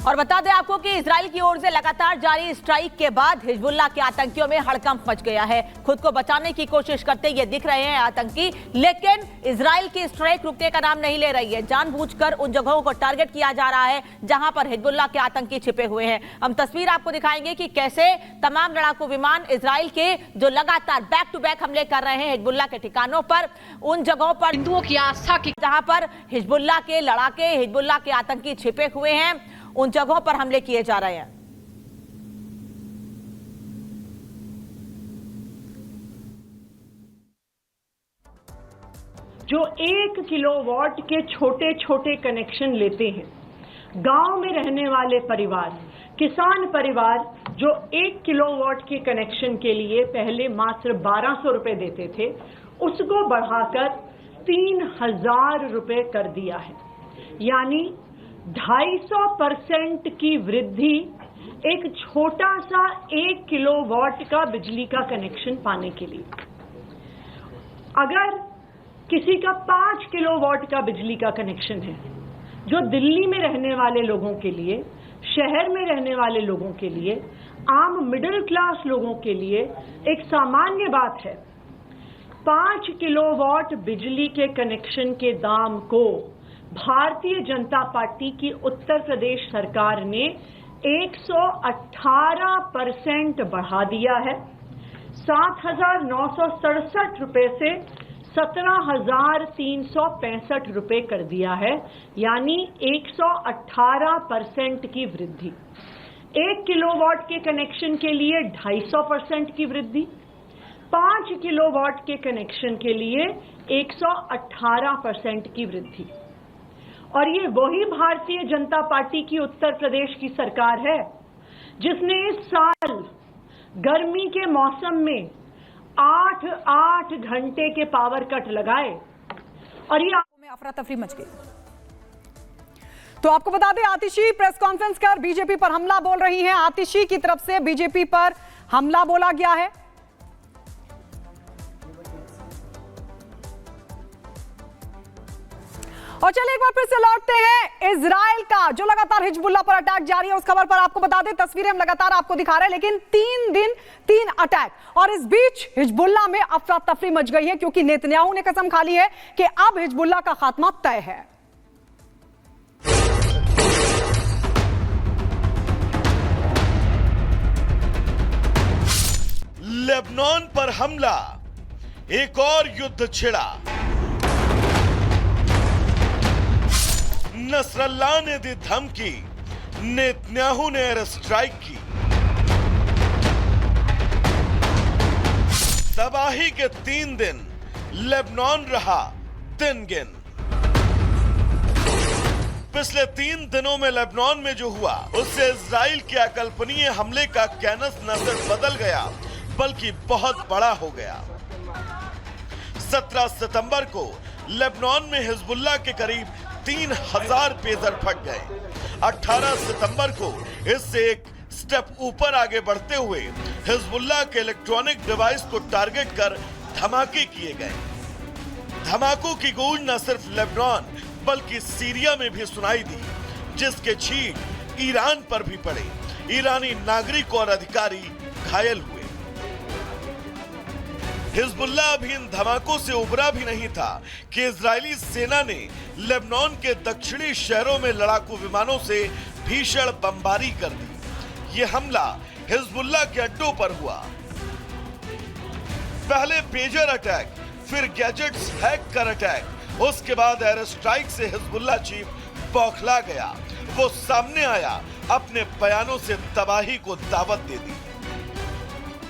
और बता दें आपको कि इजराइल की ओर से लगातार जारी स्ट्राइक के बाद हिजबुल्लाह के आतंकियों में हड़कंप मच गया है। खुद को बचाने की कोशिश करते ये दिख रहे हैं आतंकी, लेकिन इजराइल की स्ट्राइक रुकने का नाम नहीं ले रही है। जानबूझकर उन जगहों को टारगेट किया जा रहा है जहां पर हिजबुल्लाह के आतंकी छिपे हुए हैं। हम तस्वीर आपको दिखाएंगे कि कैसे तमाम लड़ाकू विमान इजराइल के जो लगातार बैक टू बैक हमले कर रहे हैं हिजबुल्लाह के ठिकानों पर, उन जगहों पर हिंदुओं की आस्था की जहां पर हिजबुल्लाह के लड़ाके, हिजबुल्लाह के आतंकी छिपे हुए हैं, उन जगहों पर हमले किए जा रहे हैं। जो 1 किलोवाट के छोटे छोटे कनेक्शन लेते हैं, गांव में रहने वाले परिवार, किसान परिवार जो 1 किलोवाट के कनेक्शन के लिए पहले मात्र 1200 रुपए देते थे, उसको बढ़ाकर 3000 रुपए कर दिया है। यानी 250% की वृद्धि एक छोटा सा 1 किलोवाट का बिजली का कनेक्शन पाने के लिए। अगर किसी का 5 किलोवाट का बिजली का कनेक्शन है, जो दिल्ली में रहने वाले लोगों के लिए, शहर में रहने वाले लोगों के लिए, आम मिडिल क्लास लोगों के लिए एक सामान्य बात है। 5 किलोवाट बिजली के कनेक्शन के दाम को भारतीय जनता पार्टी की उत्तर प्रदेश सरकार ने 118% बढ़ा दिया है। 7,967 रुपए से 17,365 रुपए कर दिया है, यानी 118% की वृद्धि। 1 किलोवाट के कनेक्शन के लिए 250% की वृद्धि, 5 किलोवाट के कनेक्शन के लिए 118% की वृद्धि। और ये वही भारतीय जनता पार्टी की उत्तर प्रदेश की सरकार है जिसने इस साल गर्मी के मौसम में 8 घंटे के पावर कट लगाए और ये अफरा तफरी मच गई। तो आपको बता दें, आतिशी प्रेस कॉन्फ्रेंस कर बीजेपी पर हमला बोल रही हैं। आतिशी की तरफ से बीजेपी पर हमला बोला गया है। और चलिए एक बार फिर से लौटते हैं इजराइल का जो लगातार हिजबुल्लाह पर अटैक जारी है, उस खबर पर आपको बता दें, तस्वीरें हम लगातार आपको दिखा रहे हैं, लेकिन 3 दिन 3 अटैक। और इस बीच हिजबुल्लाह में अफरा तफरी मच गई है क्योंकि नेतन्याहू ने कसम खा ली है कि अब हिजबुल्लाह का खात्मा तय है। लेबनान पर हमला, एक और युद्ध छिड़ा। नसरल्लाह ने दी धमकी, नेतन्याहू ने एयर स्ट्राइक की। तबाही के 3 दिन, लेबनान रहा दिन गिन। पिछले 3 दिनों में लेबनान में जो हुआ, उससे इजराइल के अकल्पनीय हमले का कैनस न सिर्फ बदल गया बल्कि बहुत बड़ा हो गया। 17 सितंबर को लेबनान में हिजबुल्लाह के करीब 3000 पेजर फट गए। 18 सितंबर को इससे एक स्टेप ऊपर आगे बढ़ते हुए हिजबुल्लाह के इलेक्ट्रॉनिक डिवाइस को टारगेट कर धमाके किए गए। धमाकों की गूंज न सिर्फ लेबनान बल्कि सीरिया में भी सुनाई दी, जिसके छींट ईरान पर भी पड़े। ईरानी नागरिक और अधिकारी घायल हुए। हिजबुल्लाह अभी इन धमाकों से उबरा भी नहीं था कि इजरायली सेना ने लेबनान के दक्षिणी शहरों में लड़ाकू विमानों से भीषण बमबारी कर दी। यह हमला हिजबुल्लाह के अड्डों पर हुआ। पहले पेजर अटैक, फिर गैजेट्स हैक कर अटैक, उसके बाद एयर स्ट्राइक से हिजबुल्लाह चीफ बौखला गया। वो सामने आया, अपने बयानों से तबाही को दावत दे दी।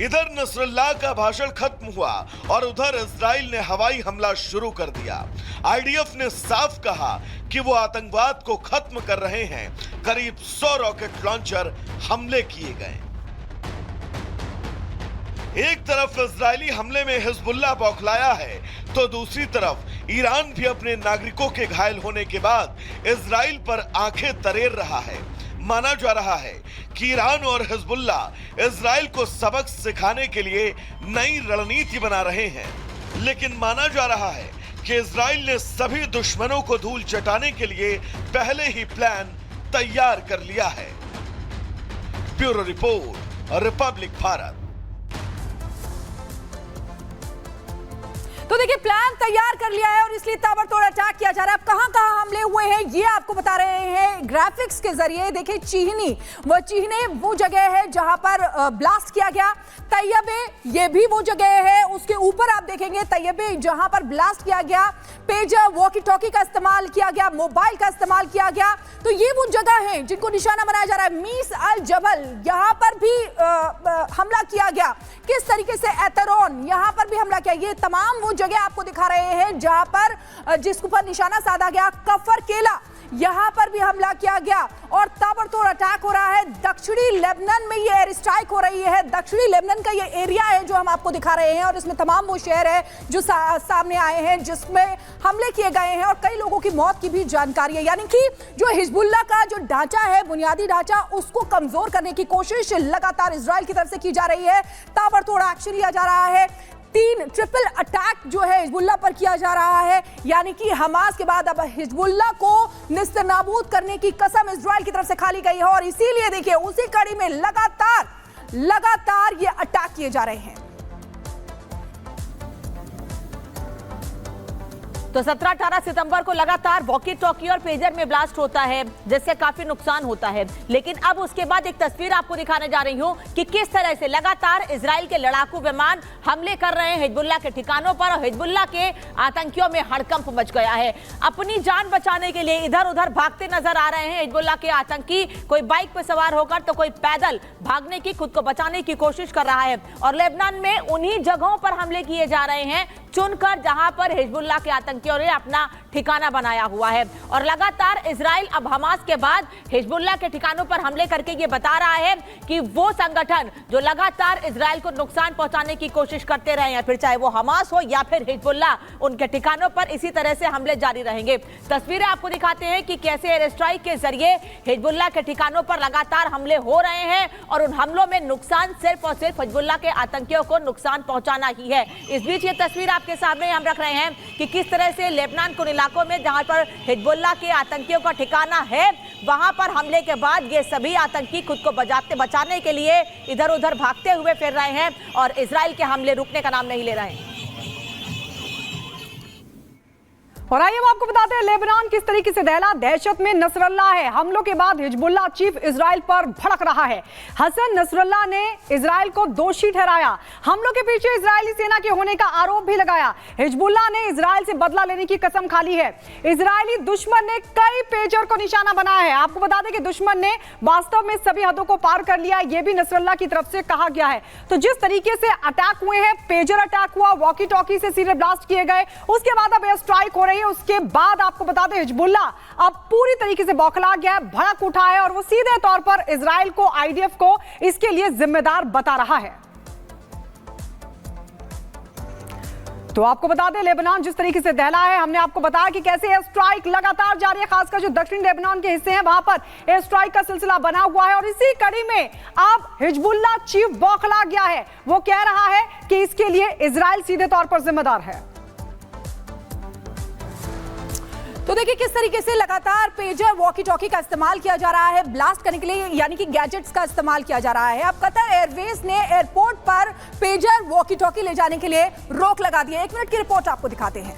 इधर नसरुल्लाह का भाषण खत्म हुआ और उधर इजराइल ने हवाई हमला शुरू कर दिया। आईडीएफ ने साफ कहा कि वो आतंकवाद को खत्म कर रहे हैं। करीब 100 रॉकेट लॉन्चर हमले किए गए। एक तरफ इजरायली हमले में हिजबुल्लाह बौखलाया है तो दूसरी तरफ ईरान भी अपने नागरिकों के घायल होने के बाद इजराइल पर आंखें तरेर रहा है। माना जा रहा है कि ईरान और हिजबुल्लाह इजराइल को सबक सिखाने के लिए नई रणनीति बना रहे हैं, लेकिन माना जा रहा है कि इजराइल ने सभी दुश्मनों को धूल चटाने के लिए पहले ही प्लान तैयार कर लिया है। Bureau report, Republic Bharat. तो देखिए, प्लान तैयार कर लिया है और इसलिए ताबड़तोड़ अटैक किया जा रहा है। अब कहां कहां हमले हुए हैं ये आपको बता रहे हैं ग्राफिक्स के जरिए। देखिए, चीहनी वो जगह है जहां पर ब्लास्ट किया गया। तैयबे ये भी वो जगह है, उसके ऊपर आप देखेंगे तैयबे जहां पर ब्लास्ट किया गया। पेजर, वॉकी टॉकी का इस्तेमाल किया गया, मोबाइल का इस्तेमाल किया गया। तो ये वो जगह है जिनको निशाना बनाया जा रहा है। मीस अल जबल यहां पर भी हमला किया गया। किस तरीके से एतरोन यहां पर भी हमला किया। ये तमाम वो जगह आपको दिखा रहे हैं जहां पर जिसके ऊपर निशाना साधा गया। कफर केला यहां पर भी हमला किया गया और ताबड़तोड़ अटैक हो रहा है। दक्षिणी लेबनान में ये एयर स्ट्राइक हो रही है। दक्षिणी लेबनान का ये एरिया है जो हम आपको दिखा रहे हैं और इसमें तमाम वो शहर है जो सामने आए हैं जिसमें हमले किए गए हैं और कई लोगों की मौत की भी जानकारी है। यानी कि जो हिजबुल्लाह का जो ढांचा है, बुनियादी ढांचा, उसको कमजोर करने की कोशिश लगातार इजराइल की तरफ से की जा रही है। ताबड़तोड़ एक्शन लिया जा रहा है। 3 ट्रिपल अटैक जो है हिजबुल्लाह पर किया जा रहा है। यानी कि हमास के बाद अब हिजबुल्लाह को निस्तनाबूद करने की कसम इजराइल की तरफ से खाली गई है और इसीलिए देखिए उसी कड़ी में लगातार ये अटैक किए जा रहे हैं। तो 17-18 सितंबर को लगातार वॉकी टॉकी और पेजर में ब्लास्ट होता है जिससे काफी नुकसान होता है। लेकिन अब उसके बाद एक तस्वीर आपको दिखाने जा रही हूं कि किस तरह से लगातार इजराइल के लड़ाकू विमान हमले कर रहे हैं हिजबुल्लाह के ठिकानों पर और हिजबुल्लाह के आतंकियों में हड़कंप मच गया है। अपनी जान बचाने के लिए इधर उधर भागते नजर आ रहे हैं हिजबुल्लाह के आतंकी। कोई बाइक पर सवार होकर तो कोई पैदल भागने की, खुद को बचाने की कोशिश कर रहा है। और लेबनान में उन्हीं जगहों पर हमले किए जा रहे हैं चुनकर जहां पर हिजबुल्लाह के आतंकियों ने अपना ठिकाना बनाया हुआ है। और लगातार इजराइल अब हमास के बाद हिजबुल्लाह के ठिकानों पर हमले करके ये बता रहा है कि वो संगठन जो लगातार इजराइल को नुकसान पहुंचाने की कोशिश करते रहे हैं, फिर चाहे वो हमास हो या फिर हिजबुल्लाह, उनके ठिकानों पर इसी तरह से हमले जारी रहेंगे। तस्वीरें आपको दिखाते हैं कि कैसे एयर स्ट्राइक के जरिए हिजबुल्लाह के ठिकानों पर लगातार हमले हो रहे हैं और उन हमलों में नुकसान सिर्फ और सिर्फ हिजबुल्लाह के आतंकियों को नुकसान पहुंचाना ही है। इस बीच ये तस्वीर आपके सामने हम रख रहे हैं कि किस तरह से लेबनान के इलाकों में जहां पर हिजबुल्लाह के आतंकियों का ठिकाना है, वहां पर हमले के बाद ये सभी आतंकी खुद को बचाने के लिए इधर उधर भागते हुए फिर रहे हैं और इजराइल के हमले रुकने का नाम नहीं ले रहे हैं। और आइए हम आपको बताते हैं लेबनान किस तरीके से दहला दहशत में नसरल्लाह है। हमलों के बाद हिजबुल्लाह चीफ इजराइल पर भड़क रहा है। हसन नसरल्लाह ने इजराइल को दोषी ठहराया। हमलों के पीछे इजरायली सेना के होने का आरोप भी लगाया। हिजबुल्लाह ने इजराइल से बदला लेने की कसम खा ली है। इजरायली दुश्मन ने कई पेजर को निशाना बनाया है। आपको बता दें कि दुश्मन ने वास्तव में सभी हदों को पार कर लिया, यह भी नसरल्लाह की तरफ से कहा गया है। तो जिस तरीके से अटैक हुए हैं, पेजर अटैक हुआ, वॉकी टॉकी से सीधे ब्लास्ट किए गए, उसके बाद अब एयर स्ट्राइक हो रही है। उसके बाद आपको बता दें हिजबुल्लाह अब पूरी तरीके से बौखला गया है, भड़क उठा है और वो सीधे तौर पर इजराइल को, आईडीएफ को इसके लिए जिम्मेदार बता रहा है। तो आपको बता दें लेबनान जिस तरीके से दहला है, हमने आपको बताया कि कैसे एयर स्ट्राइक लगातार जारी है। खासकर जो दक्षिण लेबनान के हिस्से हैं वहां पर एयर स्ट्राइक का सिलसिला बना हुआ है और इसी कड़ी में अब हिजबुल्लाह चीफ बौखला गया है। वो कह रहा है कि इसके लिए इजराइल सीधे तौर पर जिम्मेदार है। तो देखिए किस तरीके से लगातार पेजर, वॉकी टॉकी का इस्तेमाल किया जा रहा है ब्लास्ट करने के लिए, यानी कि गैजेट्स का इस्तेमाल किया जा रहा है। अब कतर एयरवेज ने एयरपोर्ट पर पेजर, वॉकी टॉकी ले जाने के लिए रोक लगा दी है। 1 मिनट की रिपोर्ट आपको दिखाते हैं।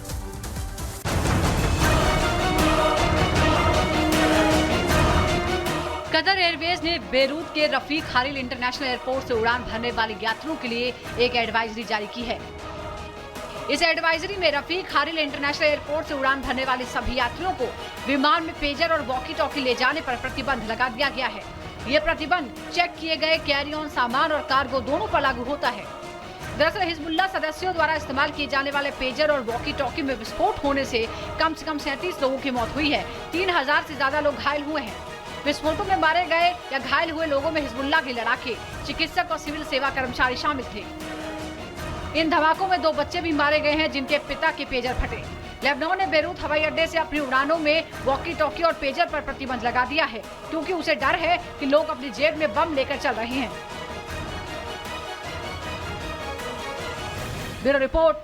कतर एयरवेज ने बेरूत के रफीक हारिल इंटरनेशनल एयरपोर्ट से उड़ान भरने वाले यात्रियों के लिए एक एडवाइजरी जारी की है। इस एडवाइजरी में रफीक हारिल इंटरनेशनल एयरपोर्ट से उड़ान भरने वाले सभी यात्रियों को विमान में पेजर और वॉकी टॉकी ले जाने पर प्रतिबंध लगा दिया गया है। ये प्रतिबंध चेक किए गए कैरी ऑन सामान और कार्गो दोनों पर लागू होता है। दरअसल हिजबुल्लाह सदस्यों द्वारा इस्तेमाल किए जाने वाले पेजर और वॉकी टॉकी में विस्फोट होने से कम 37 लोगों की मौत हुई है। 3000 से ज्यादा लोग घायल हुए हैं। विस्फोटों में मारे गए या घायल हुए लोगों में हिजबुल्लाह के लड़ाके, चिकित्सक और सिविल सेवा कर्मचारी शामिल थे। इन धमाकों में 2 बच्चे भी मारे गए हैं जिनके पिता के पेजर फटे। लेबनान ने बेरूत हवाई अड्डे से अपनी उड़ानों में वॉकी टॉकी और पेजर पर प्रतिबंध लगा दिया है क्योंकि उसे डर है कि लोग अपनी जेब में बम लेकर चल रहे हैं। Bureau report.